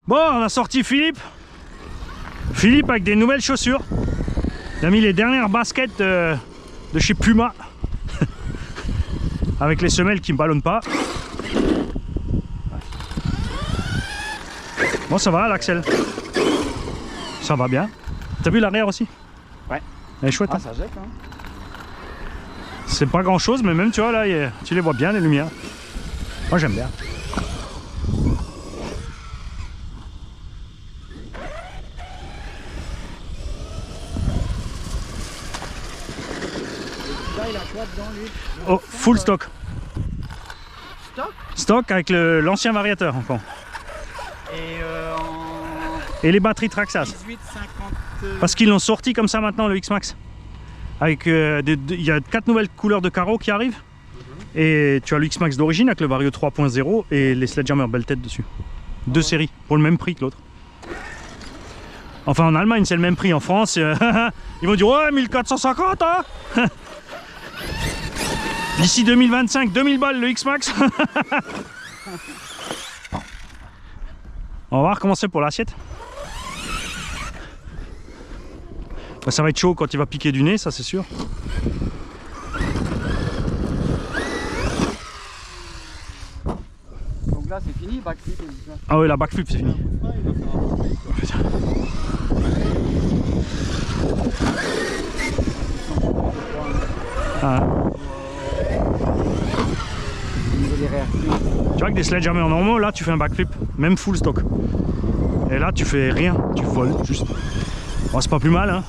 Bon, on a sorti Philippe. Philippe avec des nouvelles chaussures. Il a mis les dernières baskets de chez Puma. Avec les semelles qui ne ballonnent pas. Bon, ça va l'Axel. Ça va bien. T'as vu l'arrière aussi? Ouais. Elle est chouette. Ah, hein, ça jette, hein. C'est pas grand chose, mais même tu vois là, tu les vois bien les lumières. Moi j'aime bien. Là, il a quoi dedans, lui? Oh, full stock. Stock? Stock avec l'ancien variateur encore. Et Et les batteries Traxxas. 18, 50... Parce qu'ils l'ont sorti comme ça maintenant le X-Max. Avec il y a 4 nouvelles couleurs de carreaux qui arrivent. Et tu as le X-Max d'origine avec le Vario 3.0 et les Sledgehammer Belted dessus. Deux séries pour le même prix que l'autre. Enfin en Allemagne c'est le même prix, en France ils vont dire ouais 1450 hein. D'ici 2025, 2000 balles le X-Max. On va voir comment c'est pour l'assiette. Bah, ça va être chaud quand il va piquer du nez, ça c'est sûr. Donc là, c'est fini, backflip. Ah oui, la backflip c'est fini. Ah. Tu vois que des sledgehammers normaux, là tu fais un backflip, même full stock. Et là tu fais rien, tu voles juste. Bon, c'est pas plus mal hein.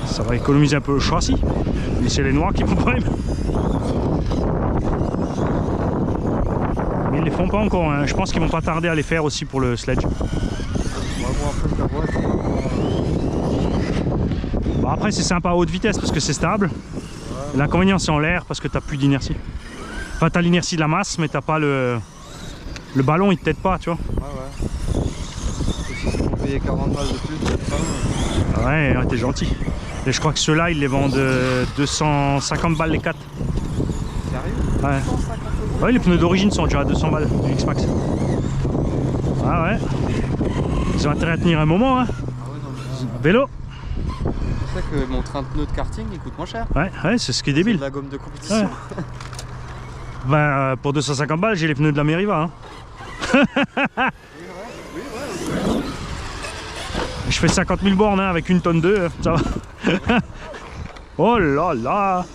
Ça va économiser un peu le châssis, mais c'est les noirs qui font problème. Mais ils les font pas encore, hein. Je pense qu'ils vont pas tarder à les faire aussi pour le sledge. Bon, après c'est sympa à haute vitesse parce que c'est stable. L'inconvénient c'est en l'air parce que t'as plus d'inertie. Enfin t'as l'inertie de la masse mais t'as pas le ballon, il te t'aide pas, tu vois. Ouais. Et si c'est pour payer 40 balles de plus, c'est pas mal. Ouais, t'es gentil. Et je crois que ceux-là ils les vendent 250 balles les 4. Sérieux? Ouais. 150 €? Ouais, les pneus d'origine sont déjà à 200 balles du X-Max. Ah ouais. Ils ont intérêt à tenir un moment, hein. Ah ouais, non, mais Vélo. c'est ça que mon train de pneus de karting il coûte moins cher. Ouais, c'est ce qui est C'est débile. de la gomme de compétition. Ouais. Ben, pour 250 balles, j'ai les pneus de la Meriva. Hein. Oui, ouais. Je fais 50 000 bornes hein, avec une tonne 2, ça va. Oh là là.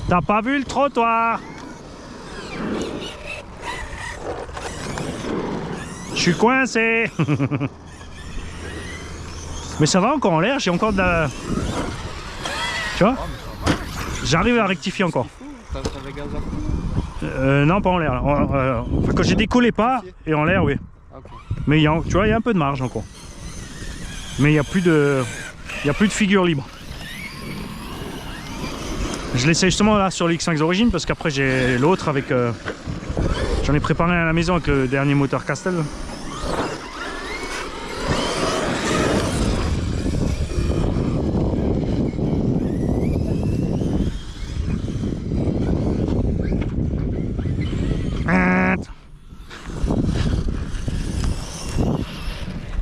T'as pas vu le trottoir? Je suis coincé. Mais ça va encore en l'air, j'ai encore de la... Tu vois? J'arrive à rectifier encore. T'avais gaz à fond? Non, pas en l'air. Enfin, quand j'ai décollé pas, et en l'air, oui. Ok. Mais tu vois, il y a un peu de marge encore. Mais il n'y a plus de... Il n'y a plus de figure libre. Je l'essaie justement là sur le X5 d'origine parce qu'après j'ai l'autre avec... J'en ai préparé à la maison avec le dernier moteur Castel.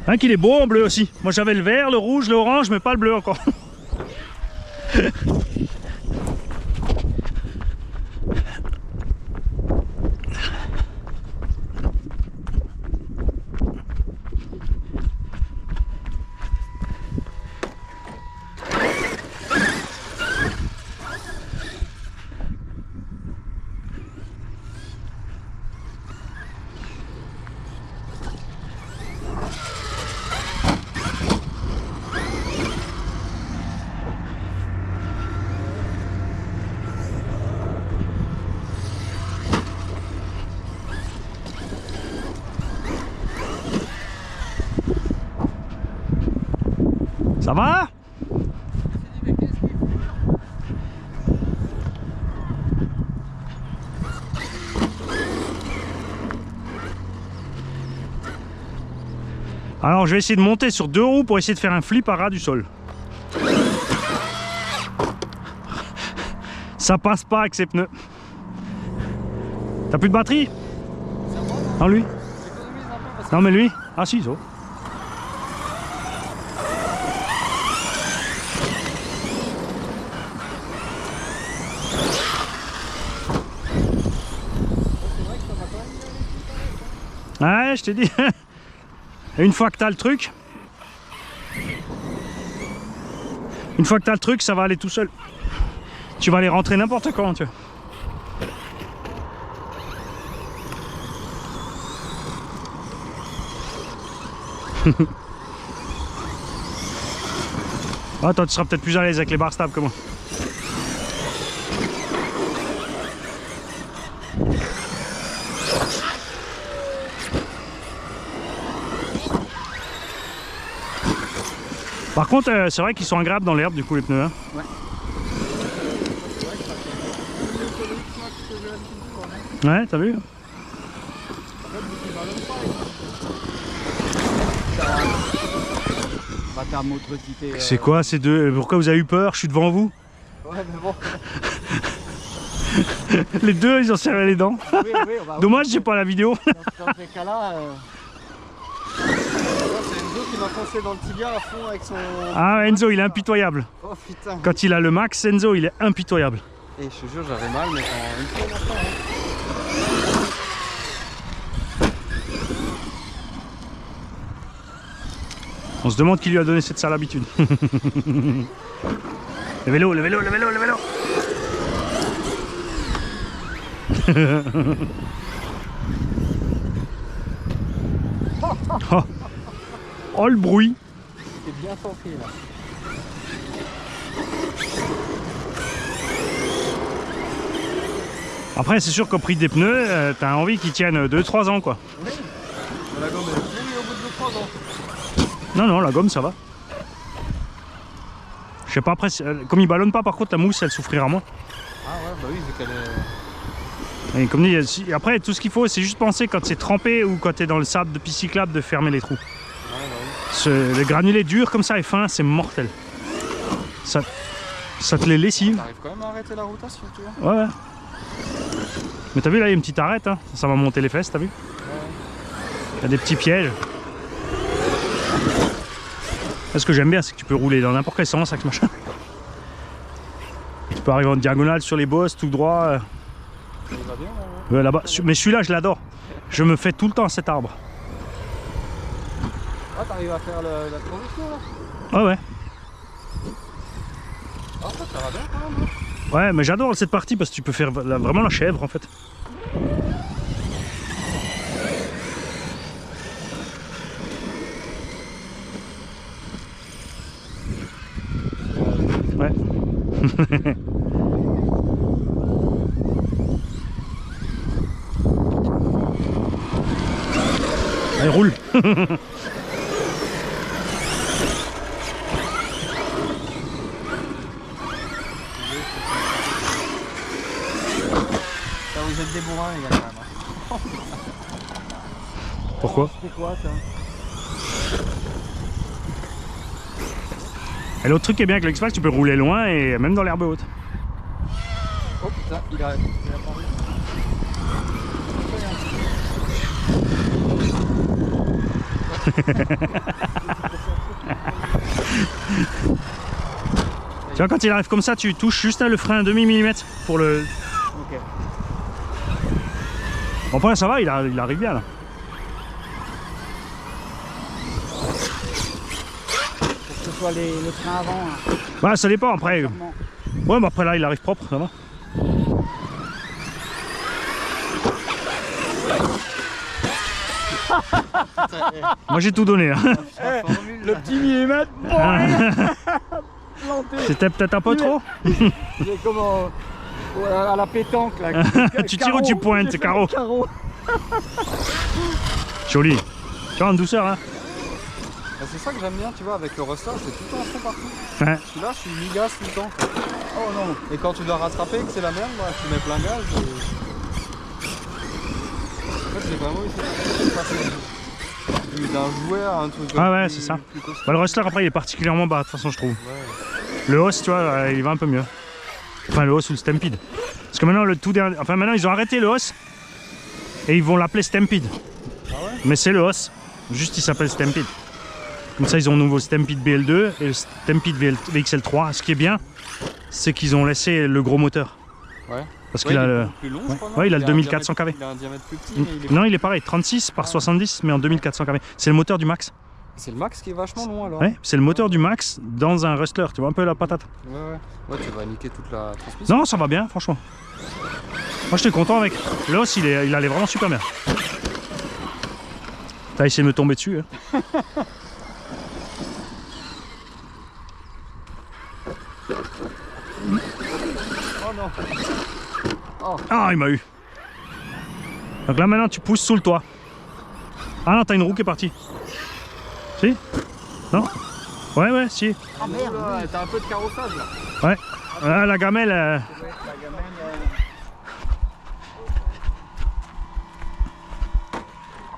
Hein, qu'il est beau en bleu aussi. Moi j'avais le vert, le rouge, l'orange, mais pas le bleu encore. Ça va? Alors je vais essayer de monter sur 2 roues pour essayer de faire un flip à ras du sol. Ça passe pas avec ces pneus. T'as plus de batterie? En lui? Non mais lui, ah si, ça. Ouais, je t'ai dit. Et une fois que t'as le truc, ça va aller tout seul. Tu vas aller rentrer n'importe quand, tu vois. Ah, toi, tu seras peut-être plus à l'aise avec les barres stables que moi. Par contre, c'est vrai qu'ils sont agréables dans l'herbe, du coup, les pneus. Hein. Ouais. Ouais, t'as vu? C'est quoi ces deux? Pourquoi vous avez eu peur? Je suis devant vous. Ouais, mais bon. Les deux, ils ont serré les dents. Oui, oui, bah, Dommage, j'ai pas la vidéo. Dans ces cas-là, c'est Enzo qui m'a foncé dans le tibia à fond avec son... Ah, Enzo, il est impitoyable. Oh putain. Quand il a le max, Enzo, il est impitoyable. Et je te jure, j'avais mal, mais quand une fois maintenant, hein. On se demande qui lui a donné cette sale habitude. Le vélo, le vélo, le vélo, le vélo. Oh. Oh, le bruit. C'est bien centré là. Après, c'est sûr qu'au prix des pneus, t'as envie qu'ils tiennent 2-3 ans, quoi. Oui. La gomme est pourrie au bout de 2-3 ans. Non, non, la gomme, ça va. Je sais pas, après, comme il ballonne pas, par contre, la mousse, elle souffrira moins. Ah ouais, bah oui, vu qu'elle est... Et comme dit, après, tout ce qu'il faut, c'est juste penser quand c'est trempé ou quand t'es dans le sable de piste cyclable de fermer les trous. Ouais, bah oui. Le granulé dur comme ça et fin, c'est mortel. Ça te les lessive. T'arrives quand même à arrêter la rotation, tu vois. Ouais, ouais. Mais t'as vu, là, il y a une petite arête, hein. Ça va monter les fesses, t'as vu? Ouais. Il y a des petits pièges. Ce que j'aime bien, c'est que tu peux rouler dans n'importe quel sens avec ce machin. Tu peux arriver en diagonale sur les bosses, tout droit. Il va bien, Là-bas. Mais celui-là, je l'adore. Je me fais tout le temps à cet arbre. Ah, t'arrives à faire la transition là? Ouais, ouais. Ah, ça va bien quand même. Hein. Ouais, mais j'adore cette partie parce que tu peux faire vraiment la chèvre en fait. Ouais. Allez, roule. Ça vous êtes des bourrins les gars quand même. Hein. Pourquoi? C'est quoi ça? Et l'autre truc qui est bien avec le X-Max, tu peux rouler loin et même dans l'herbe haute. Oh putain, il a apparu. Tu vois, quand il arrive comme ça, tu touches juste le frein à demi millimètre pour le... Ok. Bon, après ça va, il arrive bien là. Pour que ce soit le frein avant. Hein. Bah ça dépend après. Ouais, mais après là il arrive propre, ça va. Moi j'ai tout donné hein. Le petit millimètre. C'était peut-être un peu trop. C'est comme à la pétanque là. Tu tires ou tu pointes, c'est carreau. Joli. Tu vois en douceur hein. Bah, c'est ça que j'aime bien, tu vois, avec le Rustler, c'est tout le temps à fond partout. Ouais. Celui-là, je suis mi-gaz tout le temps. Quoi. Oh non. Et quand tu dois rattraper, que c'est la merde, bah, tu mets plein gaz. Et... En fait, j'ai vraiment essayé de passer d'un jouet à un truc. Ah ouais, c'est ça. Bah, le Rustler après il est particulièrement bas de toute façon je trouve. Ouais. Le Hoss tu vois il va un peu mieux. Enfin le Hoss ou le Stampede. Parce que maintenant le tout dernier. Enfin maintenant ils ont arrêté le Hoss et ils vont l'appeler Stampede. Ah ouais? Mais c'est le os. Juste il s'appelle Stampede. Comme ça ils ont le nouveau Stampede BL2 et le Stampede VXL3. Ce qui est bien, c'est qu'ils ont laissé le gros moteur. Ouais. Parce Ouais, qu'il il a est le... beaucoup plus long, je crois, non? Ouais, il a le un 2400 kV. Il a un diamètre plus petit, mais il est... Non, il est pareil, 36 par 70, mais en 2400 kV. C'est le moteur du Max. C'est le Max qui est vachement long alors. Ouais, c'est le moteur du Max dans un Rustler. Tu vois un peu la patate. Ouais, ouais. Ouais, tu vas niquer toute la transmission. Non, ça va bien, franchement. Moi, j'étais content avec. L'os, il allait vraiment super bien. T'as essayé de me tomber dessus. Hein. Oh non. Oh. Ah, il m'a eu. Donc là, maintenant, tu pousses sous le toit. Ah non, t'as une roue qui est partie. Si? Non? Ouais, ouais, si. Ah merde, t'as un peu de carrossage là. Ouais. Ah, la gamelle. La gamelle,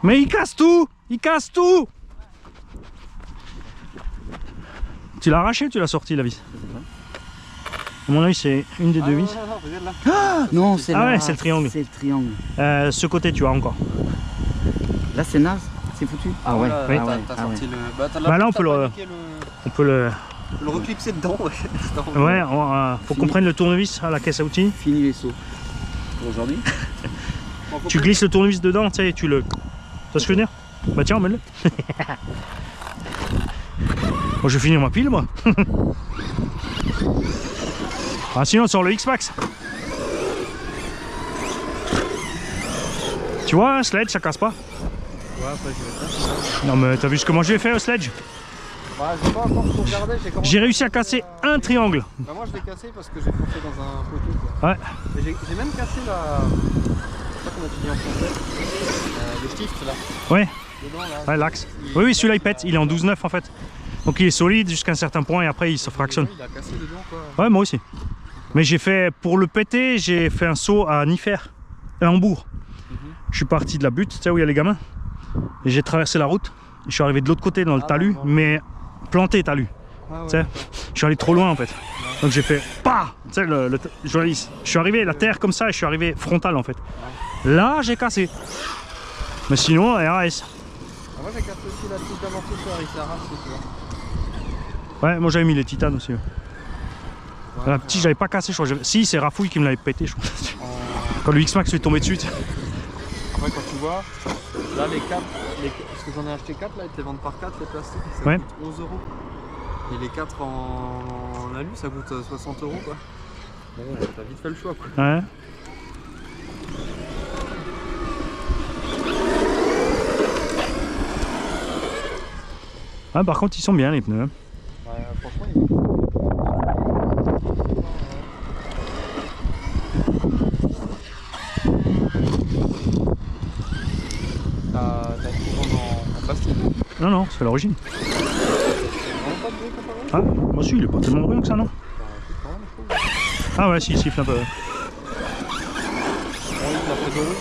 Mais il casse tout! Il casse tout! Tu l'as arraché ou tu l'as sorti la vis? À mon avis, c'est une des deux vis. non, regarde là. Ah non, c'est Ah là. ouais, c'est le triangle. C'est le triangle. Ce côté, tu as encore. Là, c'est naze. C'est foutu. Ah ouais. Là, Oui. Ah ouais. T'as Ah ouais. sorti le... Bah, Bah là, on peut le- On peut le... Le reclipser dedans, ouais. Ouais, faut qu'on prenne le tournevis à la caisse à outils. Fini les sauts. Pour aujourd'hui. Tu glisses le tournevis dedans, tu sais, et tu le... Tu vois ce que je veux dire? Bah tiens, emmène-le. Moi, je vais finir ma pile, moi. Ah, sinon, sur le X-Max. Tu vois, un sledge, ça casse pas. Ouais, après je vais faire. Non, mais t'as vu comment j'ai fait au sledge? Bah, j'ai pas encore tout regardé. J'ai réussi à casser un triangle. Bah, moi, je l'ai cassé parce que j'ai foncé dans un poteau. Quoi. Ouais. Et j'ai même cassé la... Je sais pas comment tu dis en français. Le stift là. Ouais, Dedans là. ouais, l'axe. Oui, oui, celui-là il pète, il est en 12,9 en fait. Donc il est solide jusqu'à un certain point et après il se fractionne. Il a cassé dedans quoi. Ouais, moi aussi. Mais j'ai fait, pour le péter, j'ai fait un saut à Nifer, à Hambourg. Je suis parti de la butte, tu sais où il y a les gamins. Et j'ai traversé la route. Je suis arrivé de l'autre côté dans le talus, mais planté talus. Ah, Tu sais, ouais. je suis allé trop loin en fait. Donc j'ai fait PAH. Tu sais, je suis arrivé la terre comme ça et je suis arrivé frontal en fait. Là, j'ai cassé. Mais sinon, RAS. Ah, moi j'ai cassé aussi la petite amortisseur, il s'est arraché, tu vois. Ouais, moi j'avais mis les titanes aussi. Ouais. Ouais, La petite, j'avais pas cassé, je crois. Si, c'est Rafouille qui me l'avait pété, je crois. en- Quand le X-Max lui est tombé dessus. Tu sais. Après quand tu vois, là les 4, parce que j'en ai acheté 4 là, ils te les vendent par 4 les plastiques, ça Ouais. coûte 11 €. Et les 4 en alu ça coûte 60 € quoi. Bon, t'as vite fait le choix quoi. Ouais. Ah, par contre, ils sont bien les pneus. Hein. Ouais, franchement, il est... T'as le courant en plastique. Non, non, c'est l'origine. Vraiment pas de bruit comparé? Ah, moi aussi, il est pas tellement bruyant que ça, non? Bah, écoute, quand même, je trouve. Ah, ouais, si, il siffle un peu. Bon, il l'a fait d'origine.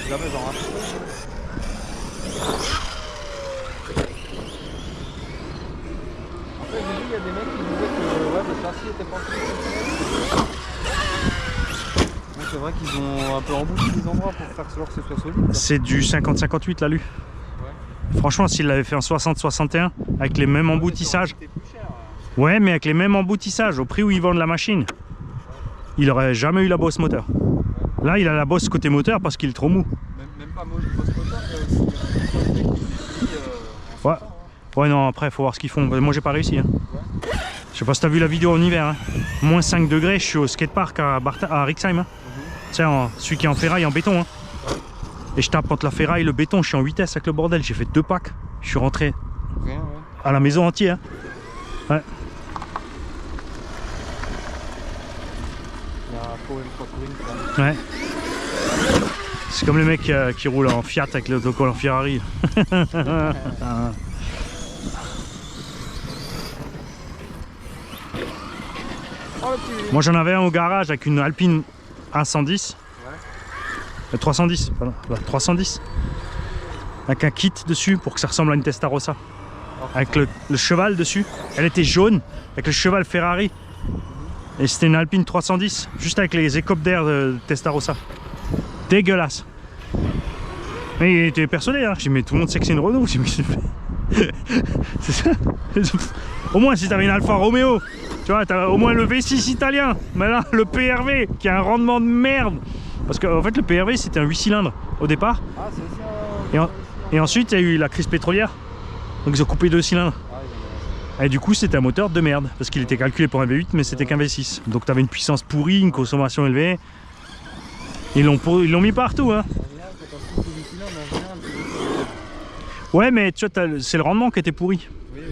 Jamais j'en rachète. Après, j'ai vu, il y a des mecs qui disaient que ouais, le châssis était pas solide. C'est vrai qu'ils ont un peu embouti des endroits pour faire que ce soit solide. C'est du 50-58 l'alu. Ouais. Franchement, s'il l'avait fait en 60-61, avec les mêmes emboutissages. C'était plus cher. Ouais, mais avec les mêmes emboutissages, au prix où ils vendent la machine, il aurait jamais eu la bosse moteur. Là, il a la bosse côté moteur parce qu'il est trop mou. Même pas post moteur, il y a aussi des mecs qui utilisent en Ouais. sortant, hein. Ouais, non, après, faut voir ce qu'ils font. Moi, j'ai pas réussi. Hein. Je sais pas si t'as vu la vidéo en hiver. Hein. Moins 5 degrés, je suis au skatepark à Rixheim. Hein. Tu sais, celui qui est en ferraille, en béton. Hein. Et je tape entre la ferraille et le béton, je suis en vitesse avec le bordel. J'ai fait 2 packs. Je suis rentré Rien, ouais. à la maison entière. Hein. Ouais. Il y a un Pro M3 Touring. Quoi. Ouais. C'est comme les mecs qui roulent en Fiat avec l'autocollant Ferrari. Oh, le petit... Moi j'en avais un au garage avec une Alpine A110. Ouais. 310, pardon. 310. Avec un kit dessus pour que ça ressemble à une Testarossa. Avec le cheval dessus. Elle était jaune avec le cheval Ferrari. Et c'était une Alpine 310, juste avec les écopes d'air de Testarossa. Dégueulasse. Mais il était persuadé, hein. J'ai dit, mais tout le monde sait que c'est une Renault. J'ai dit, mais c'est ça. Au moins, si t'avais une Alfa Romeo, tu vois, t'as au moins le V6 italien. Mais là, le PRV, qui a un rendement de merde. Parce qu'en fait, le PRV, c'était un 8 cylindres au départ. Ah, c'est ça. Et ensuite, il y a eu la crise pétrolière. Donc, ils ont coupé 2 cylindres. Et du coup, c'était un moteur de merde. Parce qu'il était calculé pour un V8, mais c'était qu'un V6. Donc, t'avais une puissance pourrie, une consommation élevée. Ils l'ont mis partout, hein. Ouais, mais tu vois, c'est le rendement qui était pourri. Oui, oui.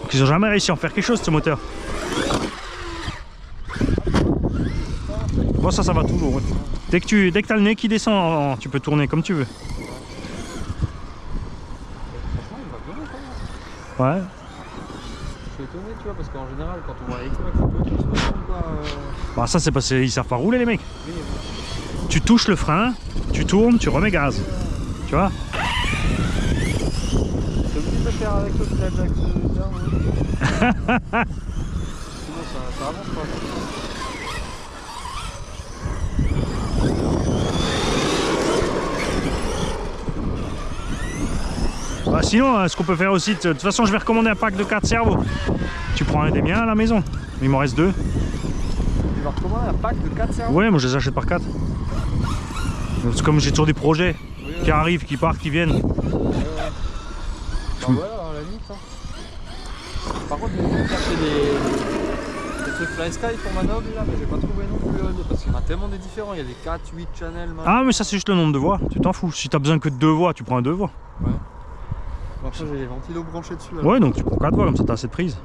Donc, ils ont jamais réussi à en faire quelque chose, ce moteur. Bon, ça va toujours. Ouais. Dès que t'as le nez qui descend, tu peux tourner comme tu veux. Ouais. Je suis étonné, tu vois, parce qu'en général, quand on voit l'électrique, Bah, ça, c'est parce qu'ils savent pas rouler, les mecs. oui, oui. Tu touches le frein, tu tournes, tu remets gaz. Tu vois? C'est obligé de faire avec le sledge, avec ce terme, oui. Sinon, ça avance pas. Bah, sinon, ce qu'on peut faire aussi, de toute façon, je vais recommander un pack de 4 cerveaux. Tu prends un des miens à la maison. Il m'en reste 2. Tu vas recommander un pack de 4 cerveaux? Ouais, moi je les achète par 4. Comme j'ai toujours des projets Oui, qui arrivent, qui partent, qui viennent. Bah voilà, à la limite. Hein. Par contre, je vais chercher des trucs Fly Sky pour ma noble là, mais j'ai pas trouvé non plus. Parce qu'il y en a tellement des différents. Il y a des 4, 8 channels. Ah, mais ça, c'est juste le nombre de voix. Tu t'en fous. Si t'as besoin que de 2 voix, tu prends un 2 voix. Ouais. Bon, après, j'ai les ventilos branchés dessus. Là. Ouais, donc tu prends 4 voix, comme ça t'as assez de prise.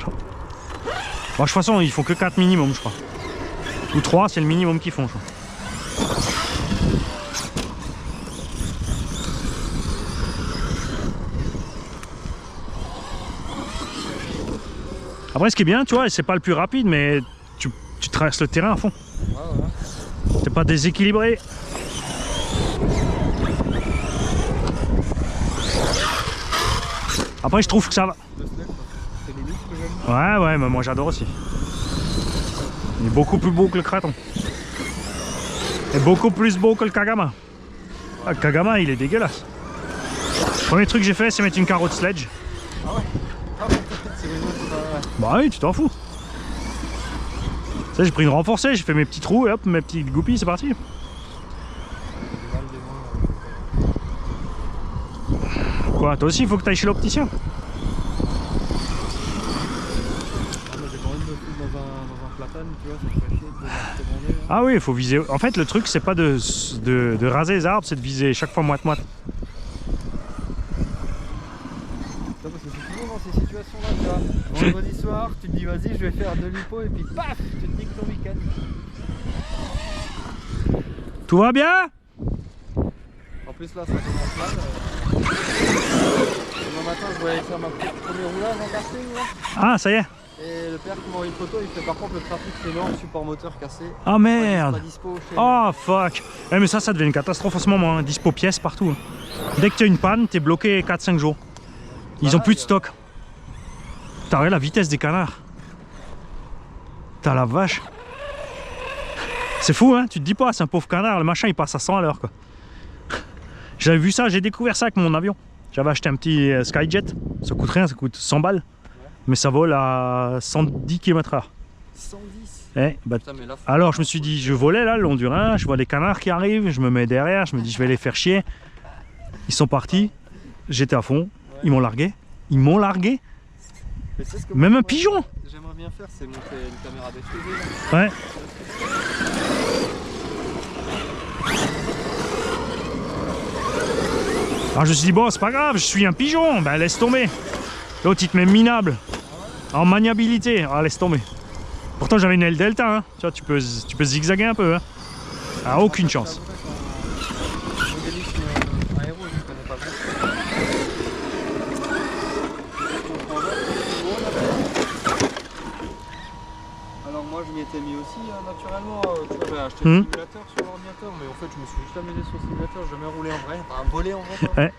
Bon, de toute façon, ils font que 4 minimum, je crois. Ou 3, c'est le minimum qu'ils font, je crois. Après, ce qui est bien, tu vois, c'est pas le plus rapide, mais tu traverses le terrain à fond. Ouais, ouais. T'es pas déséquilibré. Après, je trouve que ça va. C'est le look que j'aime. Ouais, mais moi j'adore aussi. Il est beaucoup plus beau que le Kraton. Et beaucoup plus beau que le Kagama. Ah, le Kagama, il est dégueulasse. Le premier truc que j'ai fait, c'est mettre une carotte sledge. Ah ouais. Ah ouais, c'est les autres. Bah oui, tu t'en fous. Tu sais, j'ai pris une renforcée, j'ai fait mes petits trous et hop, mes petits goupilles, c'est parti. Quoi, toi aussi, il faut que tu ailles chez l'opticien. J'ai pas envie de me foutre dans un platane, tu vois, ça me fait chier de devoir commander. Ah oui, il faut viser. En fait, le truc, c'est pas de raser les arbres, c'est de viser chaque fois moite-moite. Parce que c'est toujours dans ces situations-là, tu vois. Vendredi soir, tu te dis vas-y, je vais faire de l'hypo et puis paf, tu te niques ton week-end. Tout va bien? En plus là, ça commence mal. Demain matin, je dois aller faire ma premier roulage en karting là. Ah, ça y est. Et le père qui m'a envoyé une photo, il fait par contre le trafic c'est énorme, support moteur cassé. Ah merde. Pas dispo chez Oh fuck. Ouais, mais ça devient une catastrophe en ce moment, hein. Dispo pièces partout. Hein. Dès que tu as une panne, t'es bloqué 4-5 jours. Ils ont plus de stock. T'as regardé la vitesse des canards. T'as la vache. C'est fou, hein. Tu te dis pas, c'est un pauvre canard, le machin il passe à 100 à l'heure quoi. J'avais vu ça, j'ai découvert ça avec mon avion. J'avais acheté un petit Skyjet. Ça coûte rien, ça coûte 100 balles. Mais ça vole à 110 km/h. 110. Eh, bah, Putain, mais là, alors je me suis dit, je volais là le long du Rhin, je vois les canards qui arrivent, je me mets derrière, je me dis je vais les faire chier. Ils sont partis, j'étais à fond, ils m'ont largué. Ils m'ont largué. Mais c'est ce que Même moi, un pigeon. J'aimerais bien faire, c'est monter une caméra d'FPV là. Ouais. Alors je me suis dit bon c'est pas grave, je suis un pigeon, ben laisse tomber. L'autre il te met minable. En maniabilité, ah laisse tomber. Pourtant j'avais une aile delta, hein. Tu vois, tu peux zigzaguer un peu. Hein. Ah, aucune chance. Alors moi je m'y étais mis aussi naturellement, tu vois, j'ai acheté le simulateur sur l'ordinateur, mais en fait je me suis juste amusé sur le simulateur, j'ai jamais roulé en vrai, enfin volé en vrai. Ouais.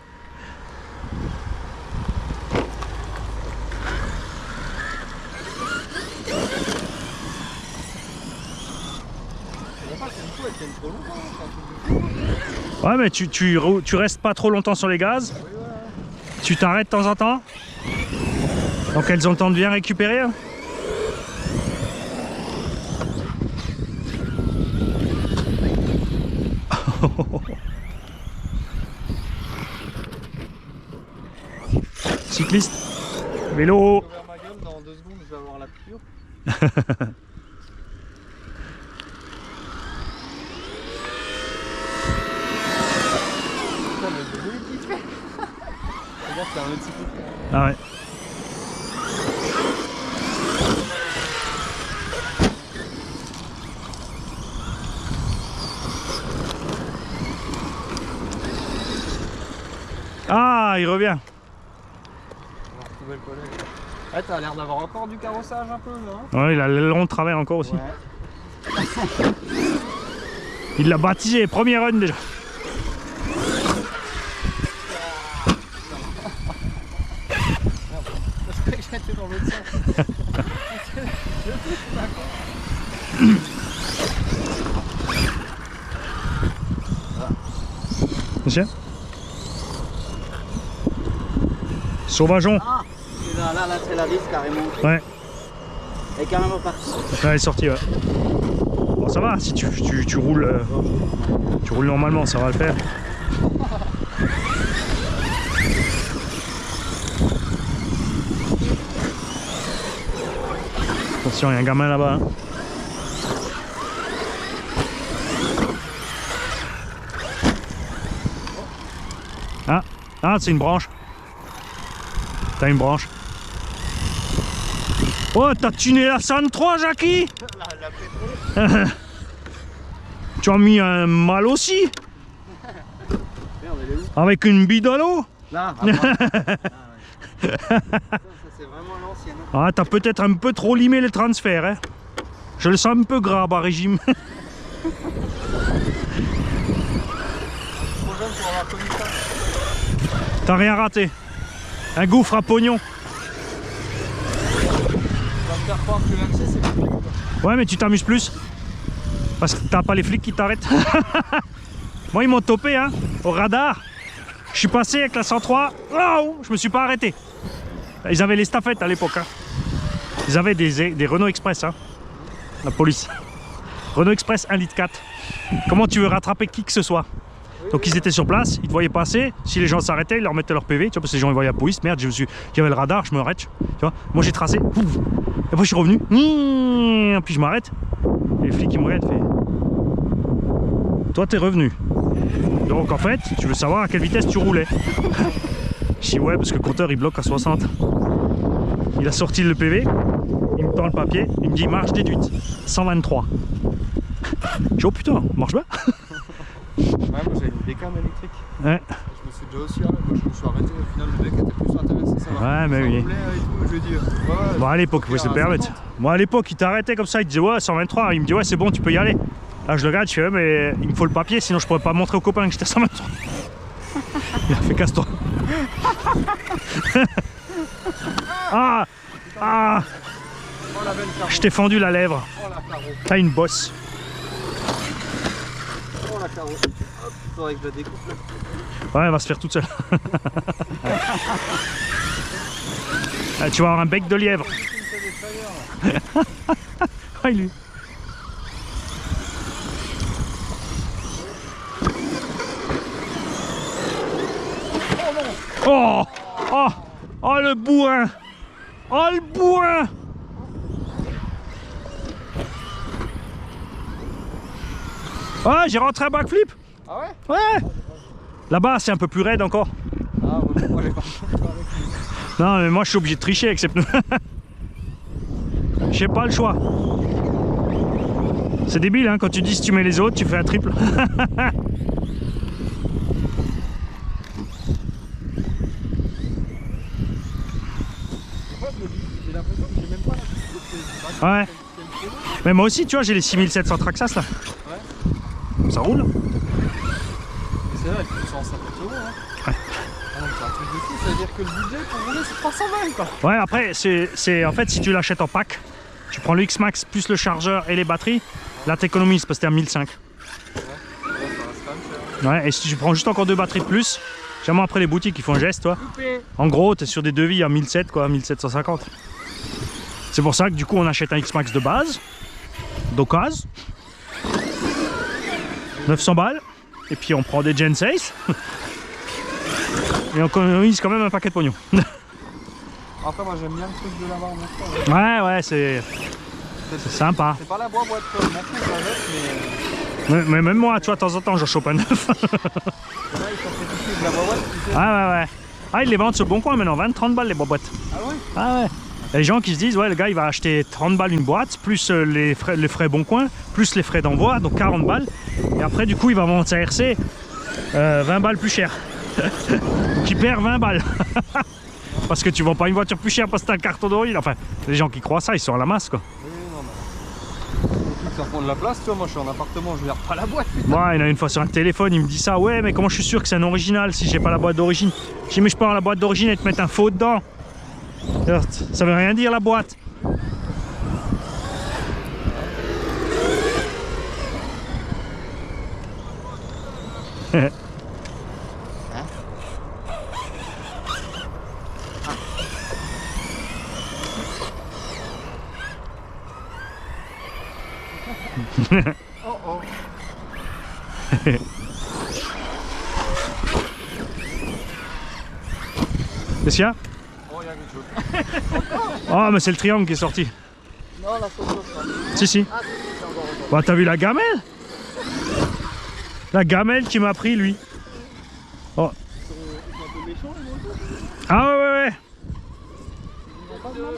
C'est pas, c'est une fois, elle tienne trop longtemps, c'est un truc de fou. Ouais, mais tu restes pas trop longtemps sur les gaz. Oui, voilà. Tu t'arrêtes de temps en temps. Donc elles ont le temps de bien récupérer. Hein. Cycliste, vélo. J'ai ouvert ma gueule, dans 2 secondes je vais avoir la piqûre. Putain, mais j'ai voulu vite fait. Regarde, c'est un autre cycliste. Ah ouais. Ah, il revient. On va retrouver le collègue. Ah, t'as l'air d'avoir encore du carrossage un peu là. Ouais, il a le long de travers encore aussi. Ouais. Il l'a baptisé, premier run déjà. Je croyais que j'étais dans l'autre sens. Monsieur Sauvageon. Ah, là, c'est la vis carrément. Ouais, Elle est carrément partie. elle est sortie, ouais. Bon, ça va, si tu roules, tu roules normalement, ça va le faire. Attention, il y a un gamin là-bas. Hein. Ah, c'est une branche. T'as une branche. Oh, t'as tuné la 103, Jackie. Tu as mis un mal aussi. Merde, elle est où? Avec une bide à l'eau. Là, à droite. Ah, ouais. Ça, c'est vraiment l'ancienne. Ah, t'as peut-être un peu trop limé le transfert. Hein. Je le sens un peu gras à régime. Trop jeune pour avoir connu ça. T'as rien raté. Un gouffre à pognon. Tu vas me faire croire que l'accès c'est plus quoi. Ouais, mais tu t'amuses plus. Parce que t'as pas les flics qui t'arrêtent. Moi, ils m'ont topé, hein, au radar. Je suis passé avec la 103. Oh, je me suis pas arrêté. Ils avaient les staffettes à l'époque. Hein. Ils avaient des Renault Express, hein, la police. Renault Express 1,4 litre. Comment tu veux rattraper qui que ce soit? Donc ils étaient sur place, ils te voyaient passer. Si les gens s'arrêtaient, ils leur mettaient leur PV. Tu vois, parce que les gens ils voyaient la police. Merde, il y avait le radar, je me arrête. Tu vois, moi j'ai tracé. Ouf. Et après je suis revenu. Puis je m'arrête. Et les flics ils me regardent, fait. Toi t'es revenu. Donc en fait, tu veux savoir à quelle vitesse tu roulais. Je dis ouais, parce que le compteur il bloque à 60. Il a sorti le PV, il me tend le papier, il me dit marche déduite, 123. Je dis oh putain, marche bien. Ouais, moi j'ai une bécane électrique. Ouais. Je me suis déjà aussi arrêté. Moi, je me suis arrêté. Au final, le mec était plus intéressé. Ça va. Ouais, mais ça oui. roulait et tout. Je lui ai dit, ouais, Bon à l'époque, il pouvait se le permettre. Moi à l'époque, il t'arrêtait comme ça, il disait ouais 123, il me dit ouais c'est bon, tu peux y aller. Là je le regarde, je fais ouais, mais il me faut le papier, sinon je pourrais pas montrer aux copains que j'étais à 123. Il a fait casse-toi. Ah. Oh, la belle carreau. Je t'ai fendu la lèvre. Oh, la carreau. T'as une bosse. Oh, la carreau. Hop, faudrait que je la découpe là. Ouais, elle va se faire toute seule. Ah, tu vas avoir un bec de lièvre. Ouais, lui. Oh, oh, oh le bourrin. Oh le bourrin. Ouais, j'ai rentré un backflip. Ah ouais? Ouais. Là-bas, c'est un peu plus raide encore. Ah ouais, moi j'ai pas avec lui. Non, mais moi, je suis obligé de tricher avec ces pneus. J'ai pas le choix. C'est débile, hein, quand tu dis si tu mets les autres, tu fais un triple. J'ai l'impression que j'ai même pas la Ouais. Mais moi aussi, tu vois, j'ai les 6700 Traxxas là. Ouais. Ça roule. C'est vrai, il faut 150 €. Hein. Ouais. Ah non, c'est un truc de fou, ça veut dire que le budget pour rouler c'est 320 quoi. Ouais, après, c'est en fait, si tu l'achètes en pack, tu prends le X-Max plus le chargeur et les batteries, là t'économises parce que t'es à 1005. Ouais, ça reste quand même cher. Ouais, et si tu prends juste encore 2 batteries de plus, jamais après les boutiques ils font un geste, toi. En gros, tu es sur des devis à 1700 quoi, 1750. C'est pour ça que du coup on achète un X-Max de base, d'occasion, 900 balles, et puis on prend des Gen 6 et on économise quand même un paquet de pognon. Après, moi j'aime bien le truc de là-bas en même temps. Ouais, c'est sympa. C'est pas la boîte, je m'en fous, je la jette, Mais même moi, tu vois, de temps en temps, j'en chope un neuf. mais là ils sont fait de la boîte, tu sais. Ouais. Ah, ils les vendent sur le bon coin maintenant, 20-30 balles les boîtes. Ah ouais? Ah ouais. Il y a des gens qui se disent, ouais, le gars il va acheter 30 balles une boîte, plus les frais bon coin, plus les frais d'envoi, donc 40 balles. Et après, du coup, il va vendre sa RC 20 balles plus cher. Donc il perd 20 balles. Parce que tu vends pas une voiture plus chère parce que t'as un carton d'origine. Enfin, les gens qui croient ça, ils sont à la masse quoi. Oui, non, mais. Ça prend de la place, tu vois. Moi je suis en appartement, je garde pas la boîte. Putain. Moi, il y en a une fois sur un téléphone, il me dit ça. Ouais, mais comment je suis sûr que c'est un original si j'ai pas la boîte d'origine? Je dis, mais je peux avoir la boîte d'origine et te mettre un faux dedans. Alors, ça veut rien dire la boîte. Oh oh. Qu'est-ce qu'il y a? Oh, il y a quelque chose. Oh, mais c'est le triangle qui est sorti. Non, la photo, ça. Si. Ah, c'est encore autre. Bah, t'as vu la gamelle? La gamelle qui m'a pris, lui. Oh. Ils sont un peu méchants, les motos. Ah ouais. Ils vont pas de mal.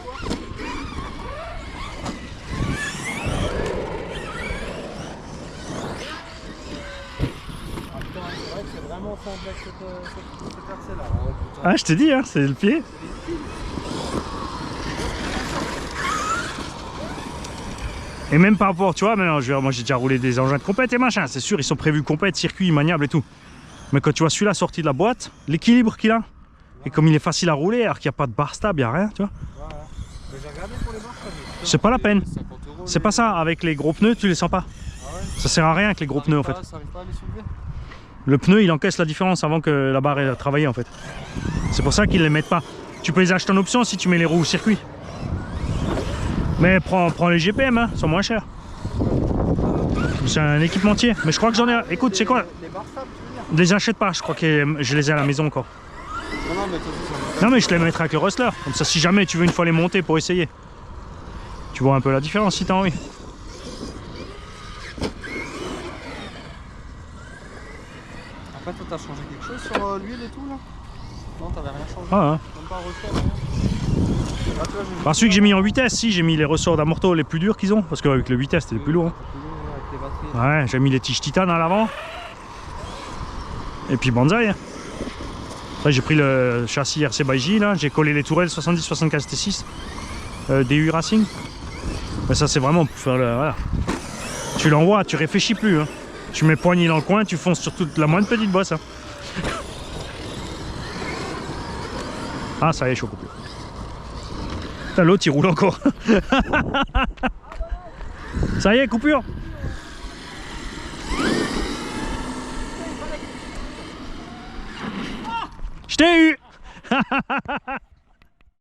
Ah putain, c'est vrai que c'est vraiment simple avec cette percée-là. Oh, putain. Ah, je t'ai dit, hein, c'est le pied. Et même par rapport, tu vois, maintenant, moi j'ai déjà roulé des engins de compète et machin, c'est sûr, ils sont prévus compète, circuit, maniable et tout. Mais quand tu vois celui-là sorti de la boîte, l'équilibre qu'il a, et comme il est facile à rouler, alors qu'il n'y a pas de barre stable, il n'y a rien, tu vois. Voilà. Mais j'ai regardé pour les barres, C'est pas la peine. 50 €, C'est pas ça, avec les gros pneus, tu les sens pas. Ah ouais. Ça sert à rien avec les gros pneus en fait. Ça arrive pas à les soulever. Le pneu, il encaisse la différence avant que la barre ait travaillé en fait. C'est pour ça qu'ils les mettent pas. Tu peux les acheter en option si tu mets les roues au circuit. Mais prends les GPM, hein, ils sont moins chers. C'est un équipementier. Mais je crois que j'en ai. Écoute, c'est quoi? Les barres stables, tu veux dire? Je les achète pas, je crois que je les ai à la maison encore. Non, mais ça. Non, mais je les mettrai avec le Rustler. Comme ça, si jamais tu veux une fois les monter pour essayer, tu vois un peu la différence si t'as envie. Après, toi, t'as changé quelque chose sur l'huile et tout là? Non, t'avais rien changé. Ah, hein. Même pas un ressort, rien. Ah, tu vois, j'ai Par celui que j'ai mis en vitesse, si j'ai mis les ressorts d'amorto les plus durs qu'ils ont, parce qu'avec le vitesse c'était les plus lourds. Hein. avec les batteries. Ouais, j'ai mis les tiges titane à l'avant. Et puis banzai. Hein. Après j'ai pris le châssis RC by J là, j'ai collé les tourelles 70-75 T6 DU Racing. Mais ça c'est vraiment pour faire le. Voilà. Tu l'envoies, tu réfléchis plus. Hein. Tu mets poignée dans le coin, tu fonces sur toute la moindre petite bosse. Hein. Ah ça y est, je suis au coupure. Putain, l'autre il roule encore. Ça y est, coupure. Je t'ai eu.